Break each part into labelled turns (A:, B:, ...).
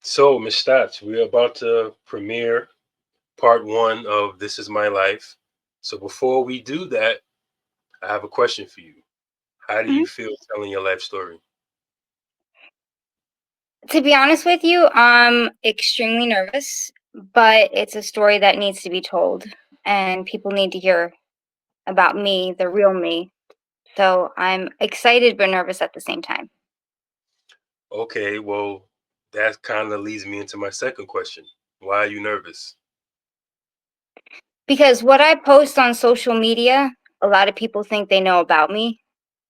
A: So, Ms. Stotz, we're about to premiere part one of This Is My Life. So, before we do that, I have a question for you. How do
B: Mhm.
A: you feel telling your life story?
B: To be honest with you, I'm extremely nervous, but it's a story that needs to be told, and people need to hear about me, the real me. So I'm excited but nervous at the same time.
A: Okay, well, that kind of leads me into my second question. Why are you nervous?
B: Because what I post on social media, a lot of people think they know about me,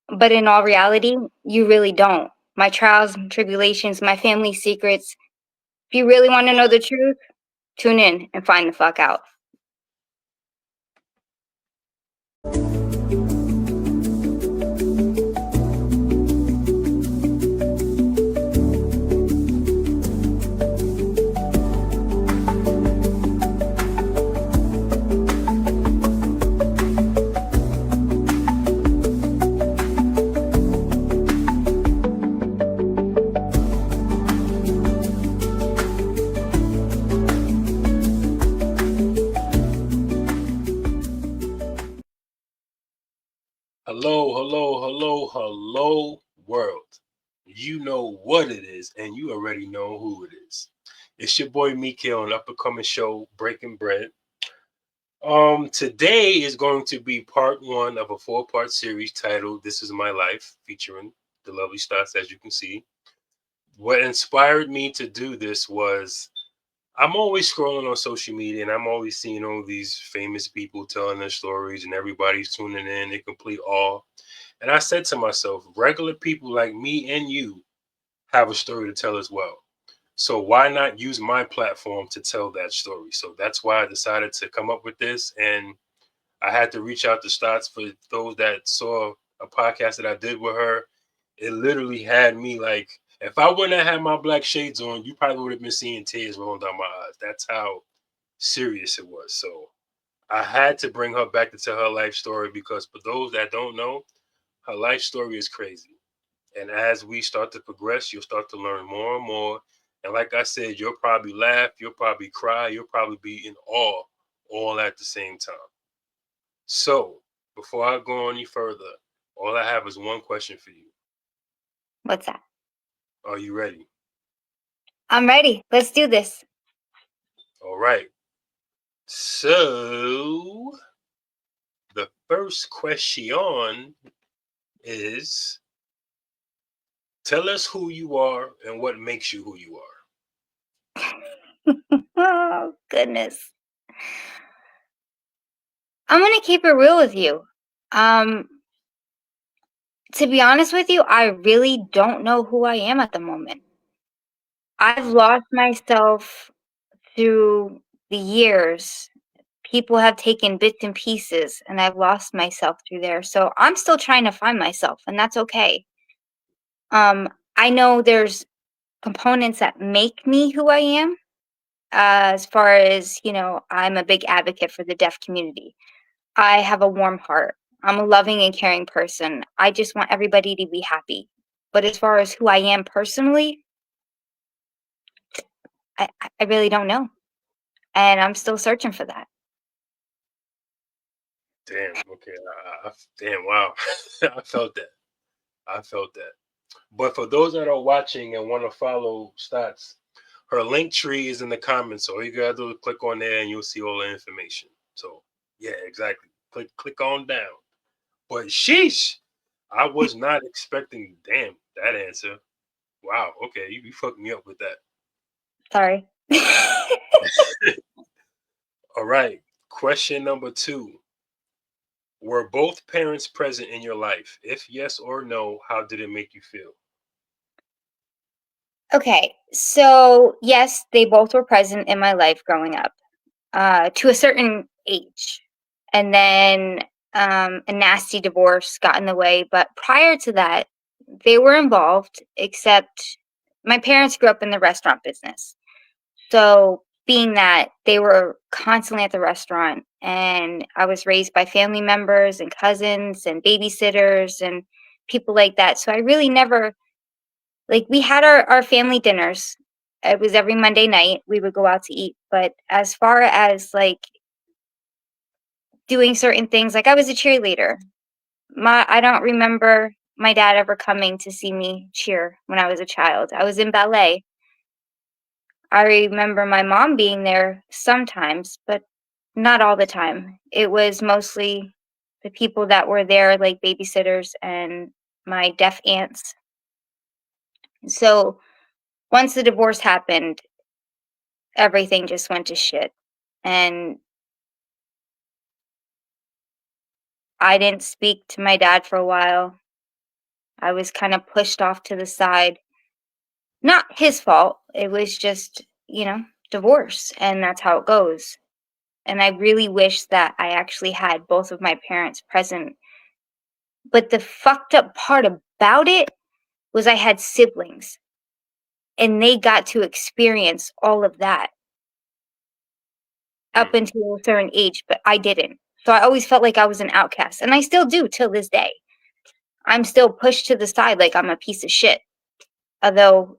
B: but in all reality, you really don't. My trials and tribulations, my family secrets. If you really want to know the truth, tune in and find the fuck out.
A: Hello, hello, hello, hello, world. You know what it is, and you already know who it is. It's your boy Miki on up and coming show Breaking Bread. Today is going to be part one of a four-part series titled "This Is My Life," featuring the lovely Stotz, as you can see. What inspired me to do this was I'm always scrolling on social media and I'm always seeing all these famous people telling their stories and everybody's tuning in in complete awe. And I said to myself, regular people like me and you have a story to tell as well. So why not use my platform to tell that story? So that's why I decided to come up with this. And I had to reach out to Stotts for those that saw a podcast that I did with her. It literally had me like, if I wouldn't have had my black shades on, you probably would have been seeing tears rolling down my eyes. That's how serious it was. So I had to bring her back to tell her life story because for those that don't know, her life story is crazy. And as we start to progress, you'll start to learn more and more. And like I said, you'll probably laugh, you'll probably cry, you'll probably be in awe all at the same time. So, before I go any further, all I have is one question for you.
B: What's that?
A: Are you ready?
B: I'm ready. Let's do this.
A: All right. So, the first question is tell us who you are and what makes you who you are.
B: Oh, goodness. I'm gonna keep it real with you. Um, to be honest with you, I really don't know who I am at the moment. I've lost myself through the years. People have taken bits and pieces, and I've lost myself through there. So I'm still trying to find myself, and that's okay. I know there's components that make me who I am. As far as I'm a big advocate for the deaf community. I have a warm heart. I'm a loving and caring person. I just want everybody to be happy. But as far as who I am personally, I really don't know. And I'm still searching for that.
A: Damn. Okay. Damn. Wow. I felt that. I felt that. But for those that are watching and want to follow Stats, her link tree is in the comments. So all you gotta do is click on there and you'll see all the information. So yeah, exactly. Click on down. But sheesh, I was not expecting damn that answer. Wow, okay, you fucked me up with that.
B: Sorry.
A: All right. Question number two. Were both parents present in your life? If yes or no, how did it make you feel?
B: Okay, so yes, they both were present in my life growing up, to a certain age. And then a nasty divorce got in the way. But prior to that, they were involved, except my parents grew up in the restaurant business. So, being that they were constantly at the restaurant, and I was raised by family members and cousins and babysitters and people like that. So, I really never, like, we had our family dinners, It was every Monday night we would go out to eat. But as far as like doing certain things, like I was a cheerleader. I don't remember my dad ever coming to see me cheer when I was a child. I was in ballet. I remember my mom being there sometimes, but not all the time. It was mostly the people that were there, like babysitters and my deaf aunts. So once the divorce happened, everything just went to shit. And I didn't speak to my dad for a while. I was kind of pushed off to the side. Not his fault. It was just, divorce, and that's how it goes. And I really wish that I actually had both of my parents present. But the fucked up part about it was I had siblings, and they got to experience all of that up
A: Mm.
B: until a certain age, but I didn't. So I always felt like I was an outcast, and I still do till this day. I'm still pushed to the side like I'm a piece of shit. Although,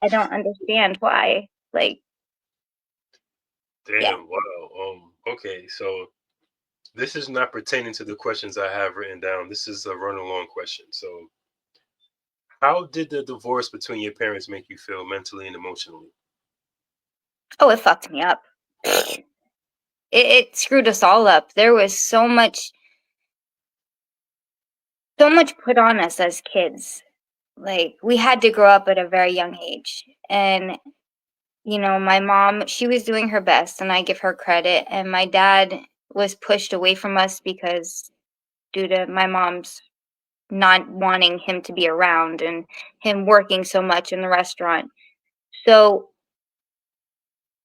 B: I don't understand why. Like, yeah.
A: Damn, wow. Okay, so this is not pertaining to the questions I have written down. This is a run along question. So, how did the divorce between your parents make you feel mentally and emotionally?
B: Oh, it fucked me up. It screwed us all up. There was so much put on us as kids. Like, we had to grow up at a very young age. And, my mom, she was doing her best, and I give her credit. And my dad was pushed away from us because due to my mom's not wanting him to be around and him working so much in the restaurant. So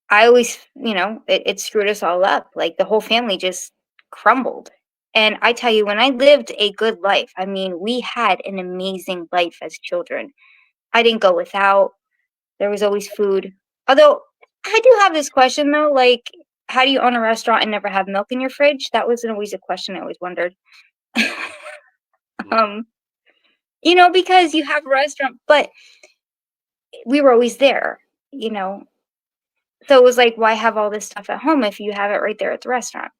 B: I always, it screwed us all up. Like the whole family just crumbled. And I tell you, when I lived a good life, I mean, we had an amazing life as children. I didn't go without. There was always food. Although I do have this question though, like, how do you own a restaurant and never have milk in your fridge? That wasn't always a question I always wondered.
A: Mm.
B: um, because you have a restaurant, but we were always there, you know. So it was like, why have all this stuff at home if you have it right there at the restaurant?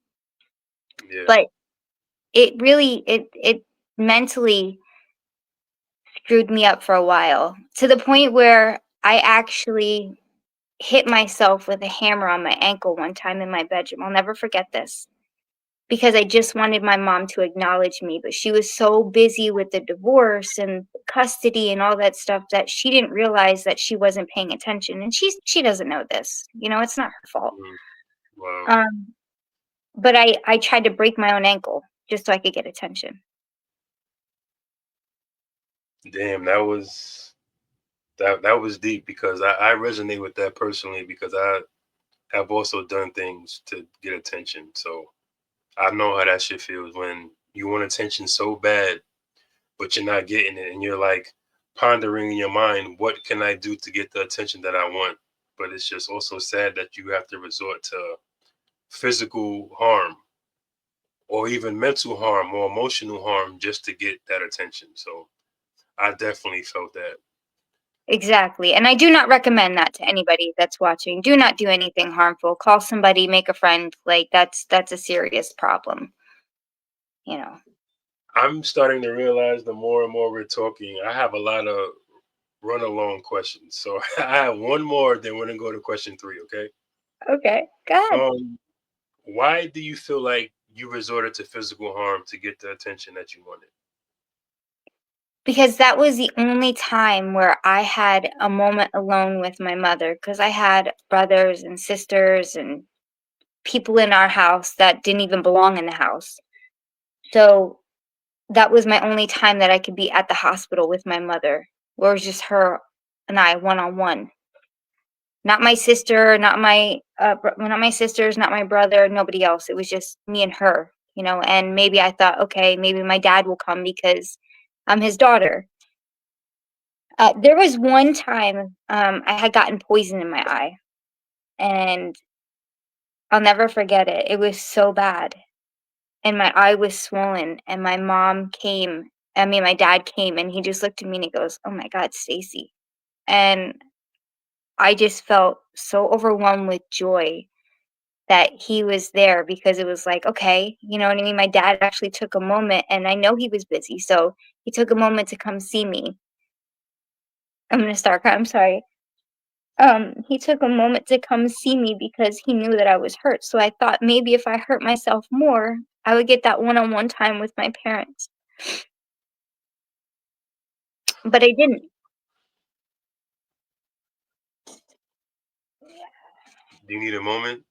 A: Yeah.
B: But it really it mentally screwed me up for a while to the point where I actually hit myself with a hammer on my ankle one time in my bedroom. I'll never forget this because I just wanted my mom to acknowledge me, but she was so busy with the divorce and custody and all that stuff that she didn't realize that she wasn't paying attention. And she doesn't know this. It's not her fault.
A: Mm. Wow.
B: Um, but I tried to break my own ankle just so I could get attention.
A: Damn, that was deep because I resonate with that personally because I have also done things to get attention. So I know how that shit feels when you want attention so bad, but you're not getting it, and you're like pondering in your mind, what can I do to get the attention that I want? But it's just also sad that you have to resort to physical harm or even mental harm or emotional harm just to get that attention. So I definitely felt that.
B: Exactly. And I do not recommend that to anybody that's watching. Do not do anything harmful. Call somebody, make a friend. Like that's a serious problem, you know.
A: I'm starting to realize the more and more we're talking, I have a lot of run along questions. So I have one more, then we're gonna go to question three. Okay.
B: Okay. Go ahead.
A: Um, why do you feel like you resorted to physical harm to get the attention that you wanted?
B: Because that was the only time where I had a moment alone with my mother because I had brothers and sisters and people in our house that didn't even belong in the house. So that was my only time that I could be at the hospital with my mother, where it was just her and I one on one. Not my sister, not my sisters, not my brother, nobody else. It was just me and her, and maybe I thought, okay, maybe my dad will come because I'm his daughter. There was one time I had gotten poison in my eye, and I'll never forget it. It was so bad, and my eye was swollen. And my dad came, and he just looked at me and he goes, "Oh my God, Stacey," and I just felt so overwhelmed with joy that he was there because it was like, okay, you know what I mean? My dad actually took a moment, and I know he was busy, so he took a moment to come see me. I'm gonna start crying, I'm sorry. He took a moment to come see me because he knew that I was hurt. So I thought maybe if I hurt myself more, I would get that one-on-one time with my parents. But I didn't.
A: Do you need a moment?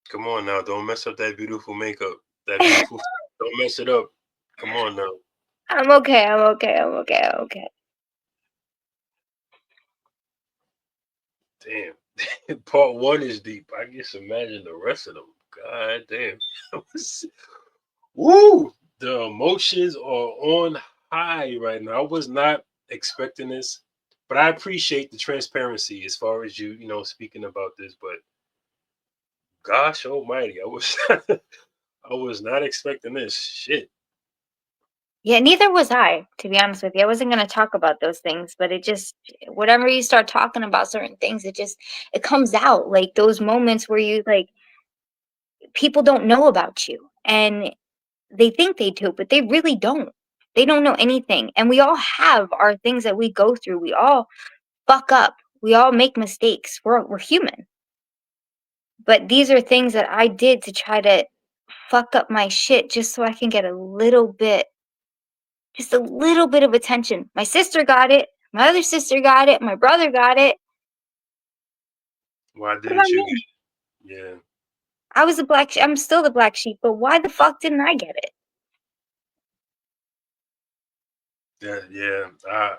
A: Come on now, don't mess up that beautiful makeup. That beautiful, don't mess it up. Come on now.
B: I'm okay. I'm okay. I'm okay. I'm okay.
A: Damn. Part one is deep. I just imagine the rest of them. God damn. Woo! The emotions are on high right now. I was not expecting this, but I appreciate the transparency as far as speaking about this. But gosh almighty, I was I was not expecting this. Shit.
B: Yeah, neither was I, to be honest with you. I wasn't going to talk about those things, but it just, whenever you start talking about certain things, it comes out. Like those moments where you, like, people don't know about you and they think they do, but they really don't. They don't know anything. And we all have our things that we go through. We all fuck up. We all make mistakes. We're human. But these are things that I did to try to fuck up my shit just so I can get just a little bit of attention. My sister got it. My other sister got it. My brother got it.
A: Why
B: What about
A: didn't you
B: me?
A: get it? Yeah.
B: I was the black sheep. I'm still the black sheep, but why the fuck didn't I get it?
A: Yeah.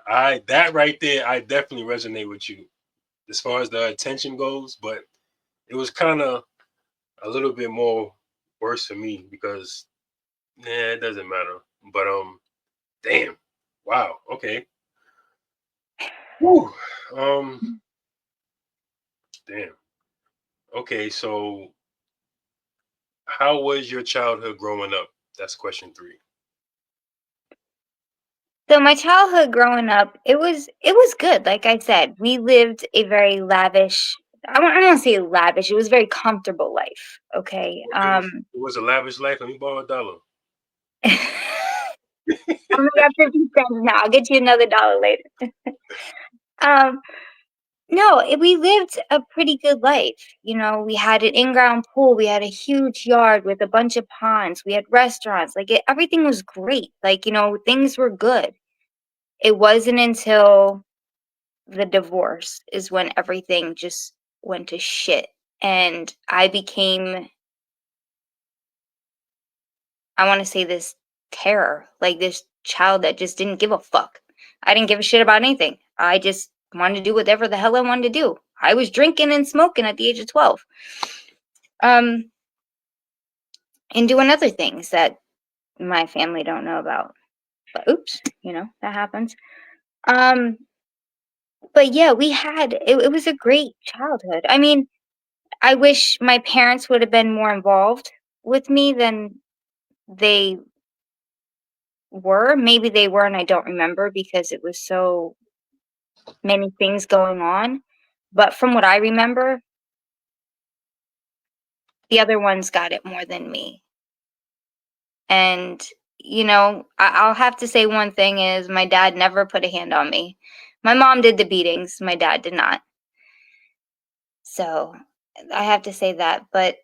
A: I that right there, I definitely resonate with you as far as the attention goes, but it was kind of a little bit more worse for me because it doesn't matter. But damn, wow, okay, whew, um, damn, okay. So, how was your childhood growing up? That's question three.
B: So my childhood growing up, it was good. Like I said, we lived a very lavish. I don't want to say lavish. It was a very comfortable life. Okay.
A: It was a lavish life. Let me borrow a dollar.
B: I'm gonna got 50 cents now. I'll get you another dollar later. Um, no, we lived a pretty good life. You know, we had an in-ground pool. We had a huge yard with a bunch of ponds. We had restaurants. Like everything was great. Like, things were good. It wasn't until the divorce is when everything just went to shit. And I became, I want to say, this terror, like this child that just didn't give a fuck. I didn't give a shit about anything. I just wanted to do whatever the hell I wanted to do. I was drinking and smoking at the age of 12. Um, and doing other things that my family don't know about. But oops, that happens. Um, but yeah, it was a great childhood. I mean, I wish my parents would have been more involved with me than they were. Maybe they were and I don't remember because it was so many things going on. But from what I remember, the other ones got it more than me. And, I'll have to say one thing is my dad never put a hand on me. My mom did the beatings, my dad did not. So I have to say that. But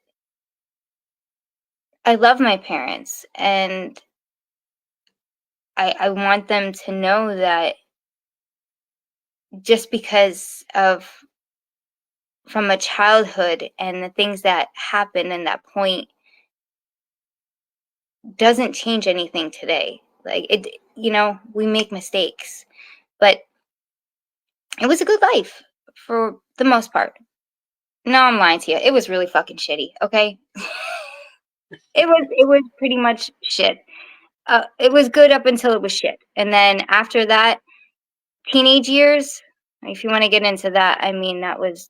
B: I love my parents and I want them to know that just because of from a childhood and the things that happened in that point doesn't change anything today. Like we make mistakes, but it was a good life for the most part. No, I'm lying to you. It was really fucking shitty, okay? It was pretty much shit. It was good up until it was shit. And then after that, teenage years, if you want to get into that, I mean that was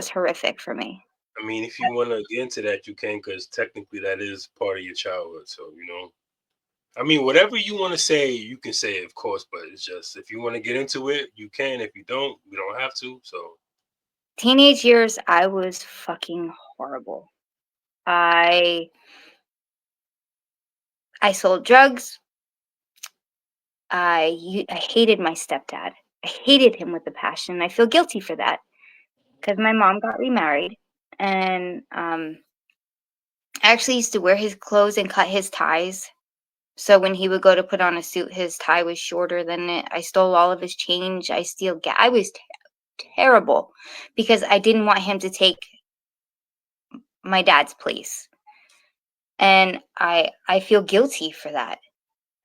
B: horrific for me.
A: I mean, if you want to get into that, you can, because technically that is part of your childhood. So I mean, whatever you want to say, you can say, of course. But it's just if you want to get into it, you can. If you don't, we don't have to. So
B: Teenage years, I was fucking horrible. I I sold drugs. I hated my stepdad. I hated him with a passion. I feel guilty for that because my mom got remarried, and I actually used to wear his clothes and cut his ties. So when he would go to put on a suit, his tie was shorter than it. I stole all of his change. I was terrible because I didn't want him to take my dad's place. And I feel guilty for that.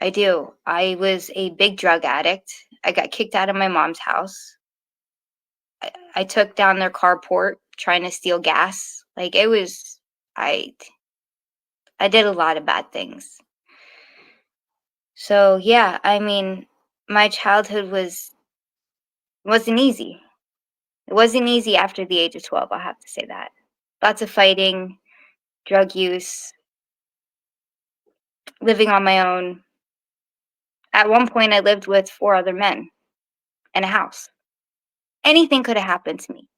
B: I do. I was a big drug addict. I got kicked out of my mom's house. I took down their carport trying to steal gas. Like it was I I did a lot of bad things. So yeah, I mean, my childhood wasn't easy. It wasn't easy after the age of 12, I'll have to say that. Lots of fighting, drug use, living on my own. At one point I lived with 4 other men in a house. Anything could have happened to me.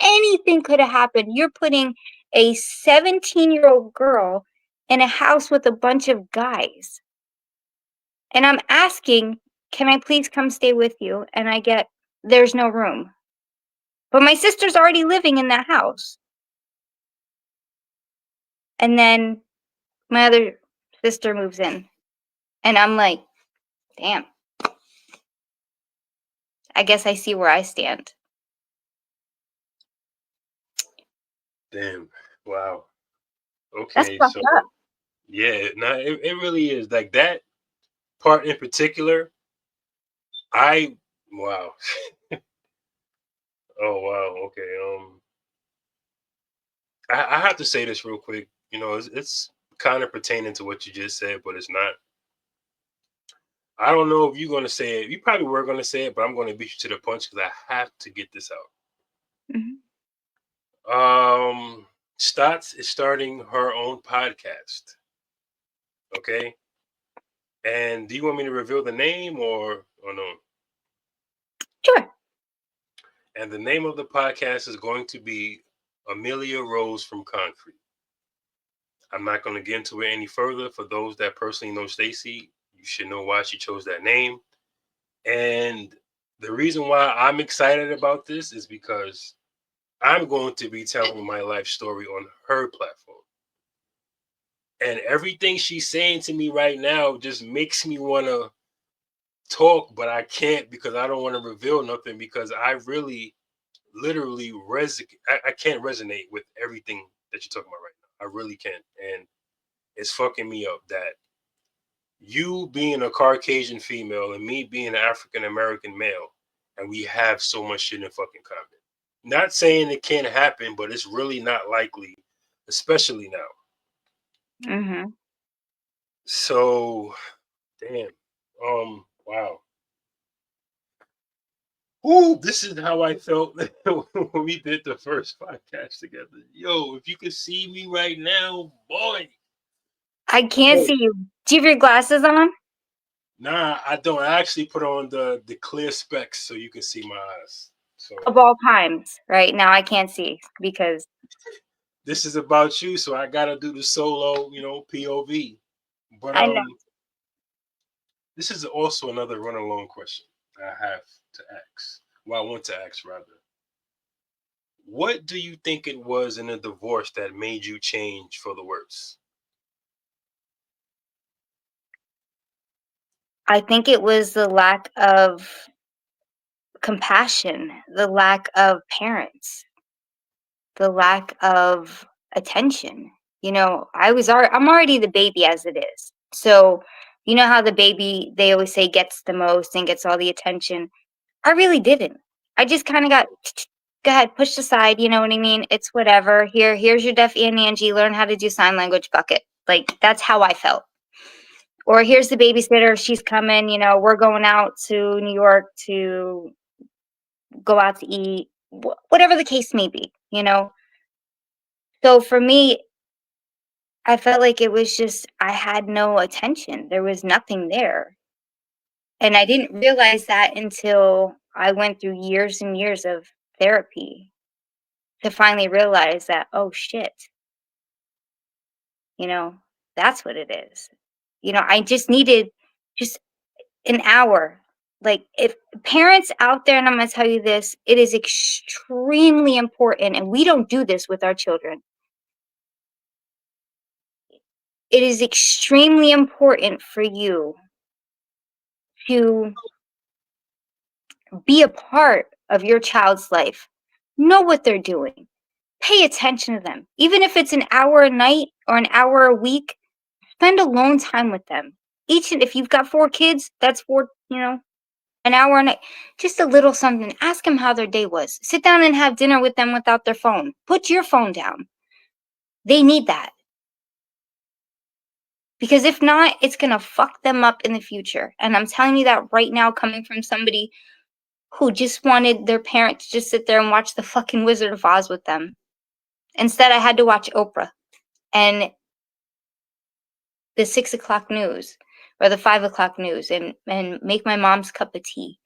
B: Anything could have happened. You're putting a 17-year-old girl in a house with a bunch of guys. And I'm asking, "Can I please come stay with you?" And I get, "There's no room." But my sister's already living in that house. And then my other sister moves in. And I'm like, "Damn, I guess I see where I stand."
A: damn, wow.
B: That's
A: Okay,
B: fucked
A: so
B: up.
A: yeah, no, it really is like that part in particular. I wow. Oh wow. Okay. I have to say this real quick. You know, it's kind of pertaining to what you just said, but it's not. I don't know if you're going to say it. You probably were going to say it, but I'm going to beat you to the punch because I have to get this
B: Mhm.
A: out. Stotz is starting her own podcast. Okay, and do you want me to reveal the name or no?
B: Sure.
A: And the name of the podcast is going to be Amelia Rose from Concrete. I'm not going to get into it any further. For those that personally know Stacey, you should know why she chose that name. And the reason why I'm excited about this is because I'm going to be telling my life story on her platform. And everything she's saying to me right now just makes me want to talk, but I can't because I don't want to reveal nothing because I really, literally, I can't resonate with everything that you're talking about right now. I really can't. And it's fucking me up that you being a Caucasian female and me being an African American male, and we have so much shit in fucking common. Not saying it can't happen, but it's really not likely, especially now.
B: Mhm.
A: So, damn. Wow. Ooh, this is how I felt when we did the first podcast together. Yo, if you could see me right now, boy.
B: I can't
A: Hey,
B: see you. Do you have your glasses on?
A: nah, I don't. I actually put on the clear specs so you can see my eyes. So
B: Of all times, right? Now I can't see because
A: this is about you, so I gotta do the solo, POV. But
B: I know.
A: this is also another run along question I have to ask. Well, I want to ask rather. What do you think it was in a divorce that made you change for the worse?
B: I think it was the lack of compassion, the lack of parents, the lack of attention. I'm already the baby as it is. So, you know how the baby, they always say, gets the most and gets all the attention. I really didn't. I just kind of got go ahead, pushed aside, you know what I mean? It's whatever. Here's your deaf Aunt Angie, learn how to do sign language bucket. Like that's how I felt. Or here's the babysitter, she's coming, we're going out to New York to go out to eat, whatever the case may be. So for me, I felt like it was just I had no attention. There was nothing there. And I didn't realize that until I went through years and years of therapy to finally realize that, oh shit, you know, that's what it is. I just needed just an hour. Like, if parents out there, and I'm going to tell you this, it is extremely important, and we don't do this with our children. It is extremely important for you to be a part of your child's life. Know what they're doing. Pay attention to them. Even if it's an hour a night or an hour a week, spend alone time with them. If you've got 4 kids, that's an hour a night. Just a little something. Ask them how their day was. Sit down and have dinner with them without their phone. Put your phone down. They need that. Because if not, it's going to fuck them up in the future. And I'm telling you that right now, coming from somebody who just wanted their parent to just sit there and watch the fucking Wizard of Oz with them. Instead, I had to watch Oprah and the 6 o'clock news or the 5 o'clock news and make my mom's cup of tea.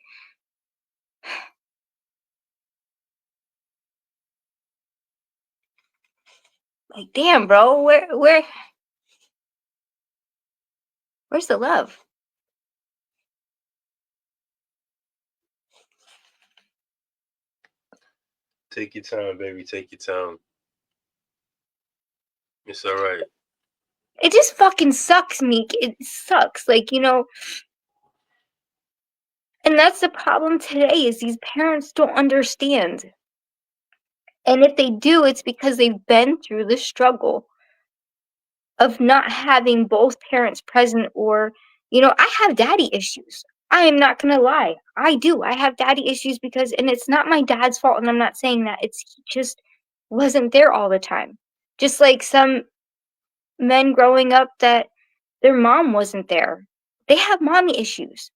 B: Like, damn, bro, where's the love?
A: Take your time, baby. Take your time. It's all right.
B: It just fucking sucks, Meek. It sucks. Like, and that's the problem today is these parents don't understand. And if they do, it's because they've been through the struggle of not having both parents present or, I have daddy issues. I am not going to lie. I do. I have daddy issues and it's not my dad's fault. And I'm not saying that. He just wasn't there all the time. Just like some men growing up that their mom wasn't there. They have mommy issues.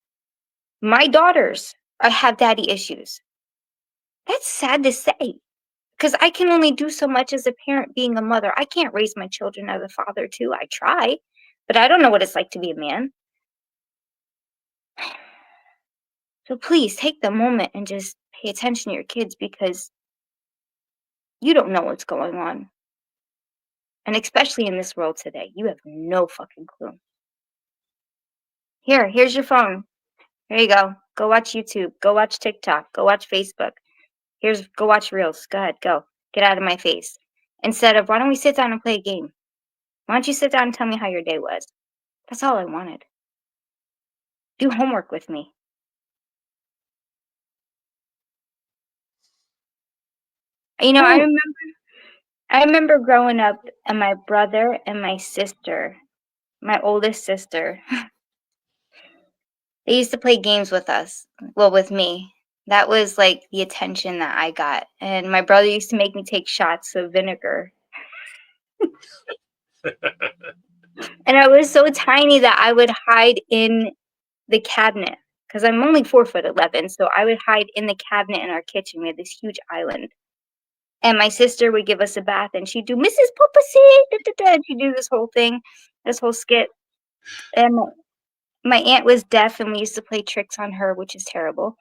B: My daughters have daddy issues. That's sad to say. Because I can only do so much as a parent being a mother. I can't raise my children as a father, too. I try, but I don't know what it's like to be a man. So please take the moment and just pay attention to your kids because you don't know what's going on. And especially in this world today, you have no fucking clue. Here's your phone. Here you go. Go watch YouTube. Go watch TikTok. Go watch Facebook. Go watch Reels. Go ahead, go. Get out of my face. Instead of, why don't we sit down and play a game? Why don't you sit down and tell me how your day was? That's all I wanted. Do homework with me. I remember growing up and my brother and my sister, my oldest sister, they used to play games with us. Well, with me. That was like the attention that I got. And my brother used to make me take shots of vinegar. And I was so tiny that I would hide in the cabinet because I'm only 4'11", so I would hide in the cabinet in our kitchen. We had this huge island. And my sister would give us a bath and she'd do Mrs. Pupussy, and she'd do this whole thing, this whole skit. And my aunt was deaf and we used to play tricks on her, which is terrible.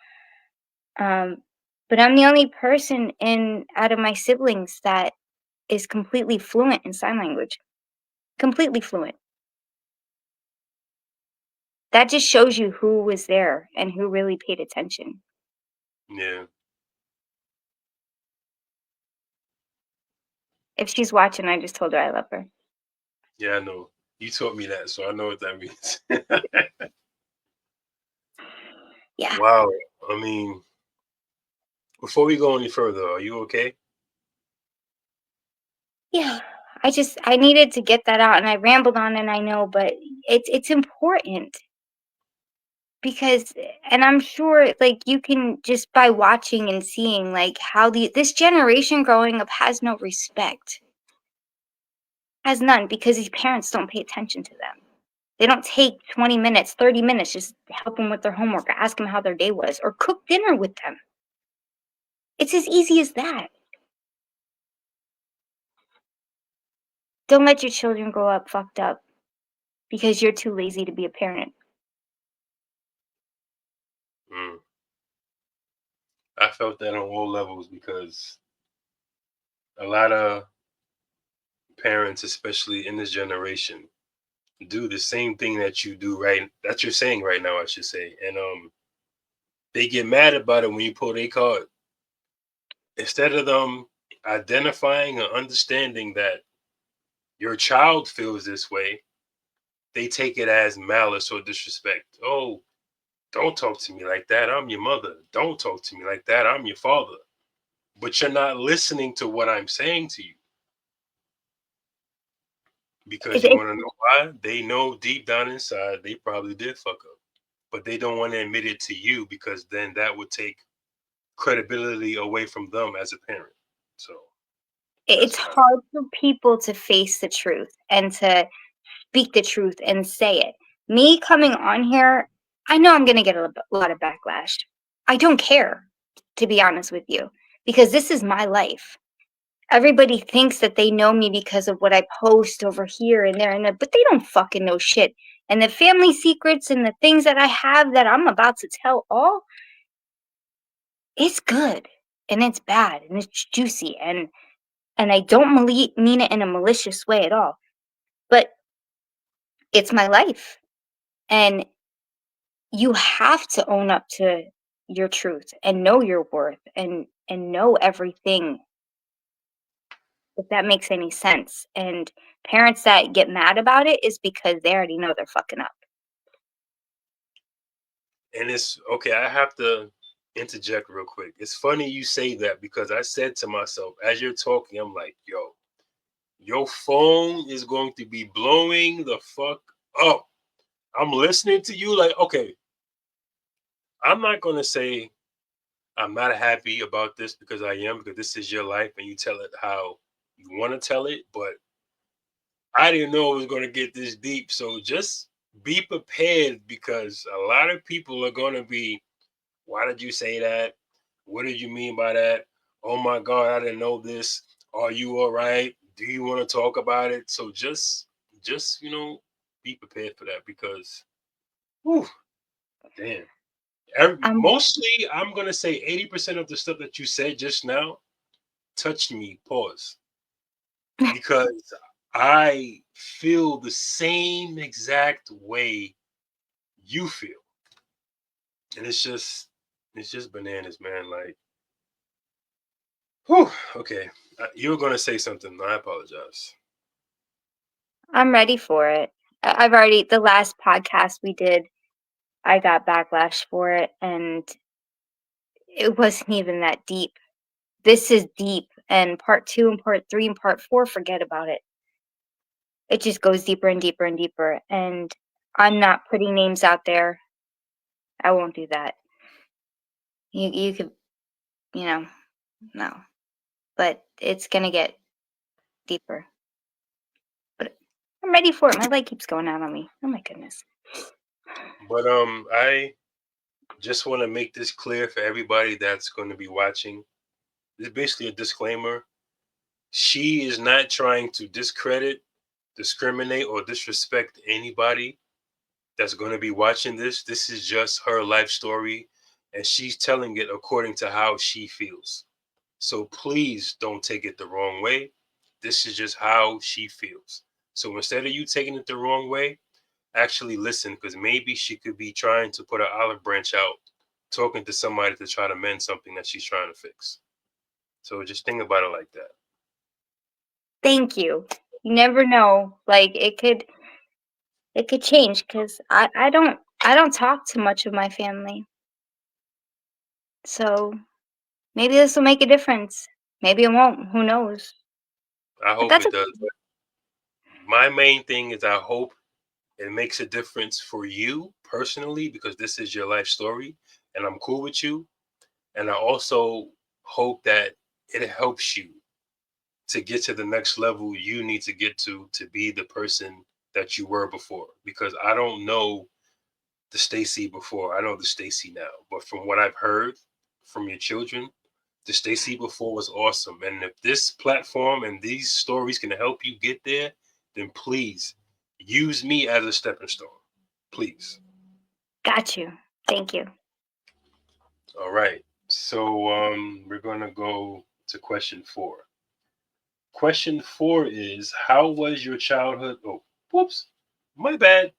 B: But I'm the only person out of my siblings that is completely fluent in sign language. Completely fluent. That just shows you who was there and who really paid attention.
A: Yeah.
B: If she's watching, I just told her I love her.
A: Yeah, I know. You taught me that, so I know what that means.
B: Yeah.
A: Wow. I mean, before we go any further, are you okay?
B: Yeah. I needed to get that out and I rambled on and I know, but it's important. Because and I'm sure like you can just by watching and seeing like how this generation growing up has no respect. Has none because these parents don't pay attention to them. They don't take 20 minutes, 30 minutes just to help them with their homework or ask them how their day was or cook dinner with them. It's as easy as that. Don't let your children grow up fucked up because you're too lazy to be a parent.
A: Mm. I felt that on all levels because a lot of parents, especially in this generation, do the same thing that you do right that you're saying right now, I should say. And they get mad about it when you pull their card. Instead of them identifying or understanding that your child feels this way, they take it as malice or disrespect. Oh, don't talk to me like that. I'm your mother. Don't talk to me like that. I'm your father. But you're not listening to what I'm saying to you because
B: It,
A: you
B: it,
A: want to know why? They know deep down inside they probably did fuck up, but they don't want to admit it to you because then that would take credibility away from them as a parent. So
B: it's
A: that's what I.
B: hard for people to face the truth and to speak the truth and say it. Me coming on here, I know I'm going to get a lot of backlash. I don't care, to be honest with you, because this is my life. Everybody thinks that they know me because of what I post over here and there, but they don't fucking know shit. And the family secrets and the things that I have that I'm about to tell all, it's good and it's bad and it's juicy and I don't mean it in a malicious way at all. But it's my life. And you have to own up to your truth and know your worth and know everything, if that makes any sense. And parents that get mad about it is because they already know they're fucking up.
A: And it's okay. I have to interject real quick. It's funny you say that because I said to myself as you're talking, I'm like, yo, your phone is going to be blowing the fuck up. I'm listening to you like, okay, I'm not going to say I'm not happy about this because I am, because this is your life and you tell it how you want to tell it. But I didn't know it was going to get this deep. So just be prepared because a lot of people are going to be, why did you say that? What did you mean by that? Oh my God, I didn't know this. Are you all right? Do you want to talk about it? So just, be prepared for that because, whew, damn.
B: Um,
A: Mostly, I'm gonna say 80% of the stuff that you said just now touched me. Pause, because I feel the same exact way you feel, and it's just bananas, man. Like, whew, okay, you were gonna say something. I apologize.
B: I'm ready for it. I've already, the last podcast we did, I got backlash for it, and it wasn't even that deep. This is deep, and part two and part three and part four, forget about it. It just goes deeper and deeper and deeper. And I'm not putting names out there. I won't do that. You could, you know, no. But it's gonna get deeper. But I'm ready for it. My light keeps going out on me. Oh my goodness.
A: But I just want to make this clear for everybody that's going to be watching. It's basically a disclaimer. She is not trying to discredit, discriminate, or disrespect anybody that's going to be watching this. This is just her life story, and she's telling it according to how she feels. So please don't take it the wrong way. This is just how she feels. So instead of you taking it the wrong way, actually listen, because maybe she could be trying to put an olive branch out, talking to somebody to try to mend something that she's trying to fix. So just think about it like that.
B: Thank you. You never know. Like it could change because I don't talk to much of my family. So maybe this will make a difference. Maybe it won't. Who knows?
A: I
B: But
A: hope
B: that's
A: it
B: okay.
A: does. But my main thing is I hope it makes a difference for you personally because this is your life story and I'm cool with you. And I also hope that it helps you to get to the next level you need to get to be the person that you were before. Because I don't know the Stacey before. I know the Stacey now. But from what I've heard from your children, the Stacey before was awesome. And if this platform and these stories can help you get there, then please use me as a stepping stone. Please.
B: Got you. Thank you.
A: All right. So we're gonna go to question 4. Question 4 is, how was your childhood? Oh, whoops, my bad.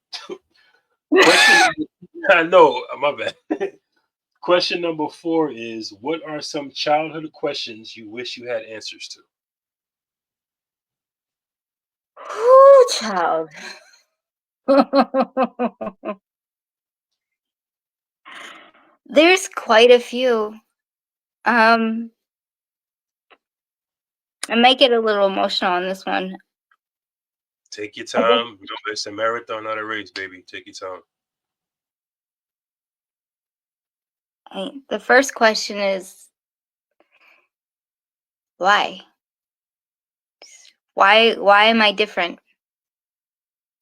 A: Question. I know, my bad. Question number 4 is, what are some childhood questions you wish you had answers to?
B: Ooh, child. There's quite a few. Um, I might get a little emotional on this one.
A: Take your
B: I guess
A: time. You know, it's a marathon, not a race, baby. Take your time.
B: the first question is why? Why am I different?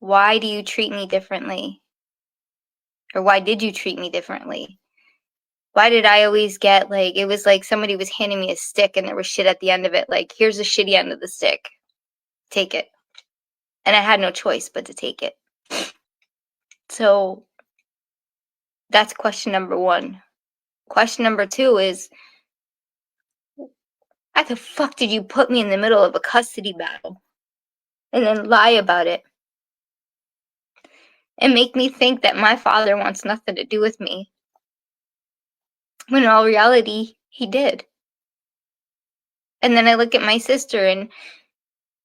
B: Why do you treat me differently? Or why did you treat me differently? Why did I always get like it was like somebody was handing me a stick and there was shit at the end of it, like here's the shitty end of the stick. Take it. And I had no choice but to take it. So that's question number 1. Question number 2 is why the fuck did you put me in the middle of a custody battle and then lie about it and make me think that my father wants nothing to do with me when in all reality he did. And then I look at my sister and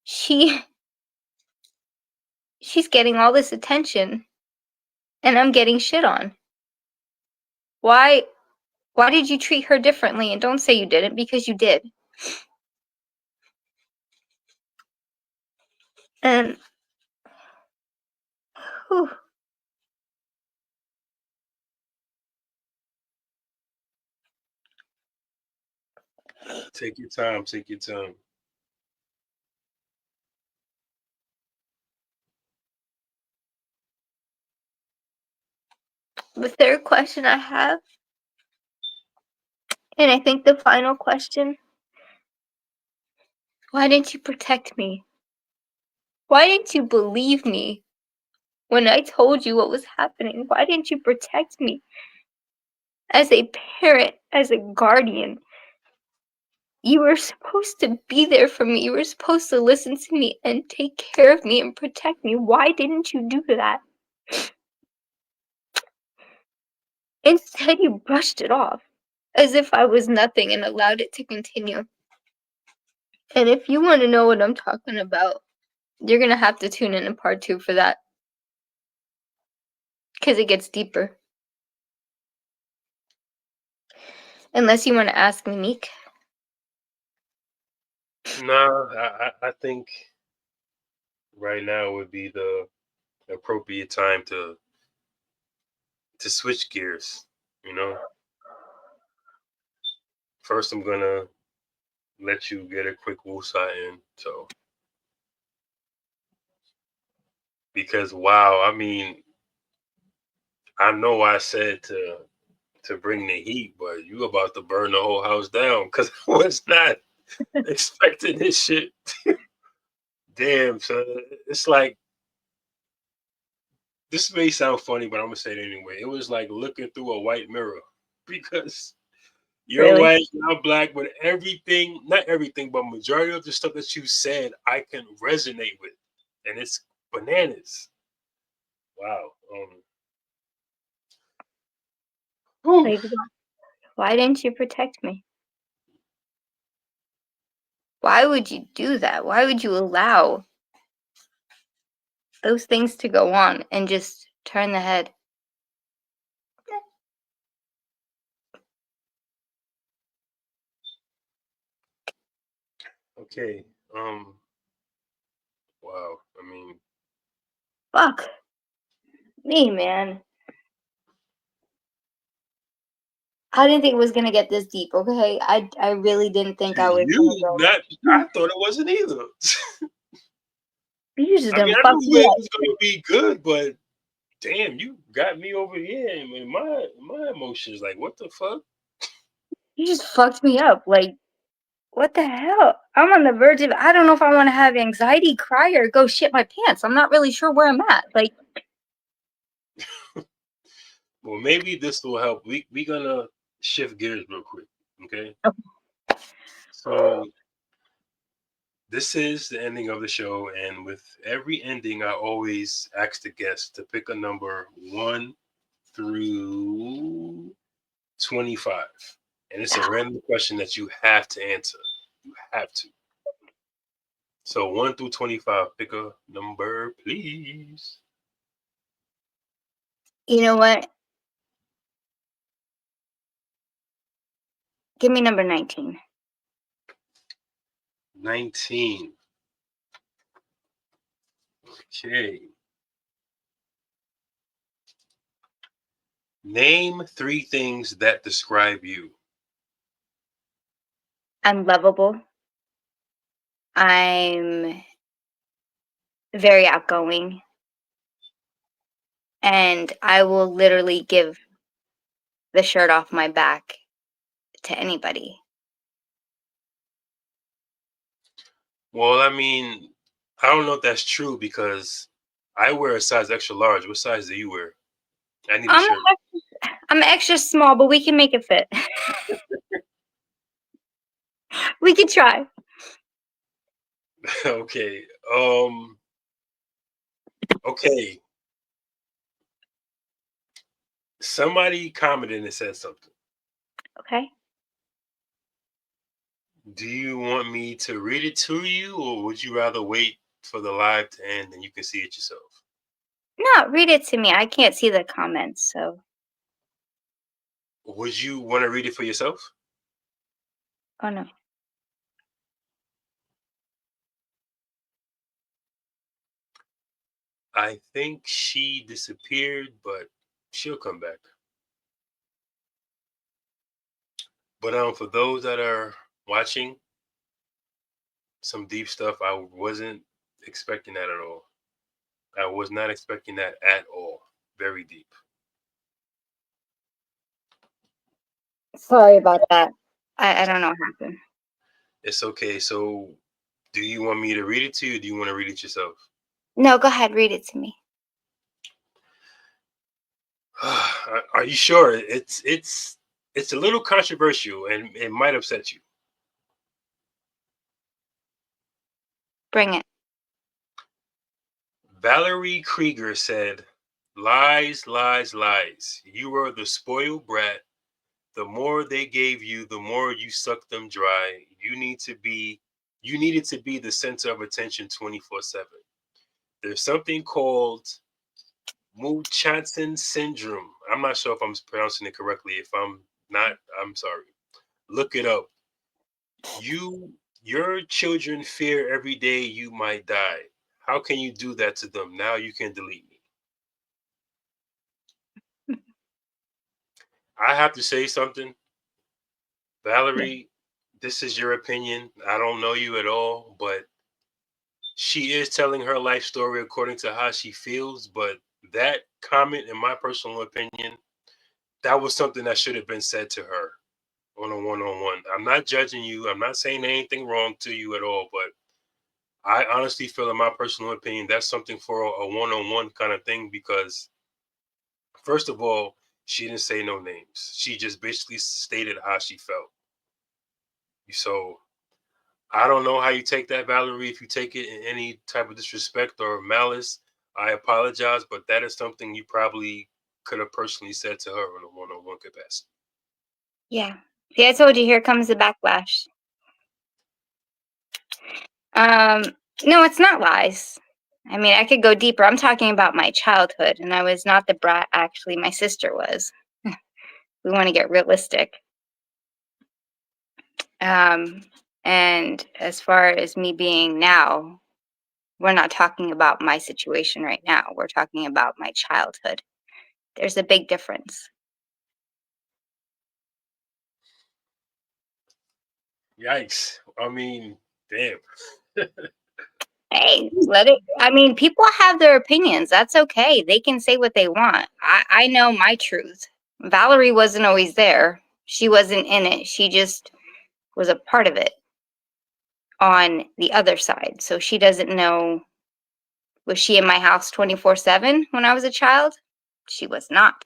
B: she she's getting all this attention and I'm getting shit on. Why did you treat her differently? And don't say you didn't, because you did. And whew,
A: Take your time. Take your time.
B: the third question I have, and I think the final question, why didn't you protect me? Why didn't you believe me when I told you what was happening? Why didn't you protect me as a parent, as a guardian? You were supposed to be there for me. You were supposed to listen to me and take care of me and protect me. Why didn't you do that? Instead, you brushed it off as if I was nothing and allowed it to continue. And if you want to know what I'm talking about, you're going to have to tune in to part 2 for that, because it gets deeper. Unless you want to ask me, Meek.
A: No, I think right now would be the appropriate time to switch gears. You know, first I'm gonna let you get a quick woosah in. So because wow, I mean, I know I said to bring the heat, but you about to burn the whole house down because I was not expecting this shit. Damn, son. It's like this may sound funny, but I'm gonna say it anyway. It was like looking through a white mirror because you're
B: Really?
A: white, I'm black, but everything, not everything, but majority of the stuff that you said, I can resonate with. And it's bananas. Wow. Whew.
B: Like, why didn't you protect me? Why would you do that? Why would you allow those things to go on and just turn the head?
A: Okay. Wow. I mean,
B: Fuck me, man. I didn't think it was gonna get this deep, okay? I really didn't think
A: to
B: I was gonna
A: you,
B: go.
A: not I thought it wasn't either.
B: You just
A: I mean,
B: done
A: I
B: fucked
A: knew
B: me
A: it
B: up.
A: was gonna be good, but damn, you got me over here and my emotions. Like, what the fuck?
B: You just fucked me up. Like, What the hell? I'm on the verge of, I don't know if I want to have anxiety, cry, or go shit my pants. I'm not really sure where I'm at. Like,
A: Well, maybe this will help. We gonna shift gears real quick, okay? So this is the ending of the show, and with every ending, I always ask the guest to pick a number 1 through 25, and it's a random question that you have to answer. You have to. So 1 through 25, pick a number, please.
B: you know what? Give me number 19.
A: 19. Okay. Name 3 things that describe you.
B: I'm lovable. I'm very outgoing. And I will literally give the shirt off my back to anybody.
A: Well, I mean, I don't know if that's true because I wear a size extra large. What size do you wear? I need a
B: I'm
A: shirt.
B: I'm extra small, but we can make it fit. We can try.
A: Okay. Okay. Somebody commented and said something.
B: Okay.
A: Do you want me to read it to you, or would you rather wait for the live to end and you can see it yourself?
B: No, read it to me. I can't see the comments, so
A: Would you want to read it for yourself?
B: oh no.
A: I think she disappeared, but she'll come back. But for those that are watching, some deep stuff. I wasn't expecting that at all. I was not expecting that at all. Very deep.
B: Sorry about that. I don't know what happened.
A: It's okay. So, do you want me to read it to you? Or do you want to read it yourself?
B: No, go ahead, read it to me.
A: Are you sure? It's a little controversial and it might upset you.
B: Bring it.
A: Valerie Krieger said, "Lies, lies, lies. You were the spoiled brat. The more they gave you, the more you sucked them dry. You needed to be the center of attention 24/7. There's something called Munchausen syndrome. I'm not sure if I'm pronouncing it correctly. If I'm not, I'm sorry. Look it up. Your children fear every day you might die. How can you do that to them? Now you can delete me." I have to say something.
B: Yeah.
A: Valerie, this is your opinion. I don't know you at all, but she is telling her life story according to how she feels. But that comment, in my personal opinion, that was something that should have been said to her on a one-on-one. I'm not judging you. I'm not saying anything wrong to you at all, but I honestly feel, in my personal opinion, that's something for a one-on-one kind of thing because, first of all, she didn't say no names. She just basically stated how she felt. So I don't know how you take that, Valerie. If you take it in any type of disrespect or malice, I apologize, but that is something you probably could have personally said to her in a one-on-one capacity.
B: Yeah. See, I told you here comes the backlash. Um, no, it's not lies. I mean, I could go deeper. I'm talking about my childhood, and I was not the brat, actually, my sister was. We want to get realistic. Um, and as far as me being now, we're not talking about my situation right now. We're talking about my childhood. There's a big difference.
A: Yikes! I mean, damn.
B: Hey, let it. I mean, people have their opinions. That's okay. They can say what they want. I know my truth. Valerie wasn't always there. She wasn't in it. She just was a part of it. on the other side. So she doesn't know, was she in my house 24/7 when I was a child? She was not.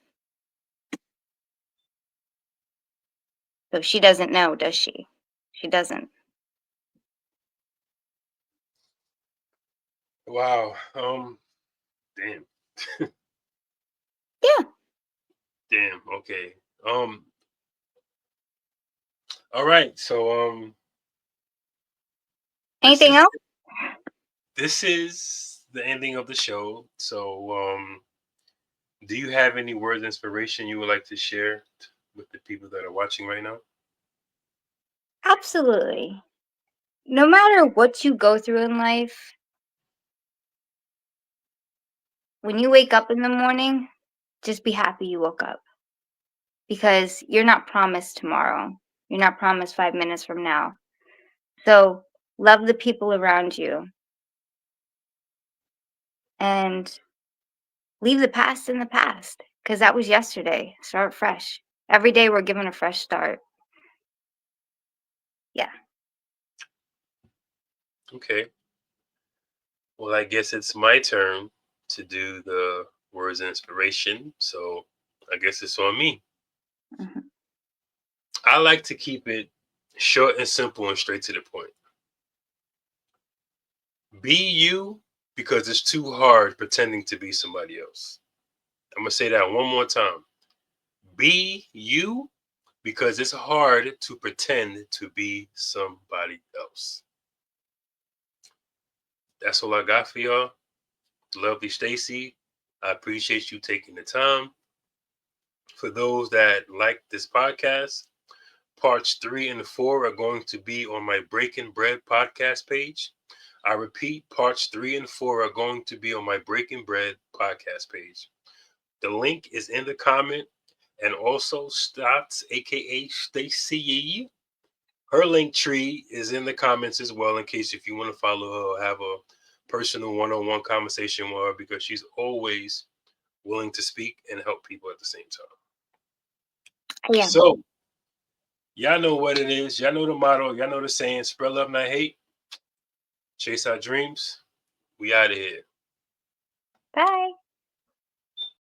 B: So she doesn't know, does she? She doesn't.
A: Wow. Damn.
B: Yeah.
A: Damn. Okay. All right. So this
B: Anything
A: is
B: else?
A: this is the ending of the show. So do you have any words of inspiration you would like to share with the people that are watching right now?
B: Absolutely. No matter what you go through in life, when you wake up in the morning, just be happy you woke up because you're not promised tomorrow. You're not promised 5 minutes from now. So love the people around you and leave the past in the past because that was yesterday. Start fresh. Every day we're given a fresh start. Yeah.
A: Okay. Well, I guess it's my turn to do the words of inspiration. So I guess it's on me.
B: Mhm.
A: I like to keep it short and simple and straight to the point. Be you because it's too hard pretending to be somebody else. I'm going to say that one more time. Be you because it's hard to pretend to be somebody else. That's all I got for y'all. Lovely Stacey, I appreciate you taking the time. For those that like this podcast, parts 3 and 4 are going to be on my Breaking Bread podcast page. I repeat, parts 3 and 4 are going to be on my Breaking Bread podcast page. The link is in the comment, and also Stotz, aka Stacey. Her link tree is in the comments as well, in case if you want to follow her or have a personal one-on-one conversation with her, because she's always willing to speak and help people at the same time.
B: Yeah.
A: So y'all know what it is. Y'all know the motto. Y'all know the saying: spread love, not hate. Chase our dreams. We out of here.
B: Bye.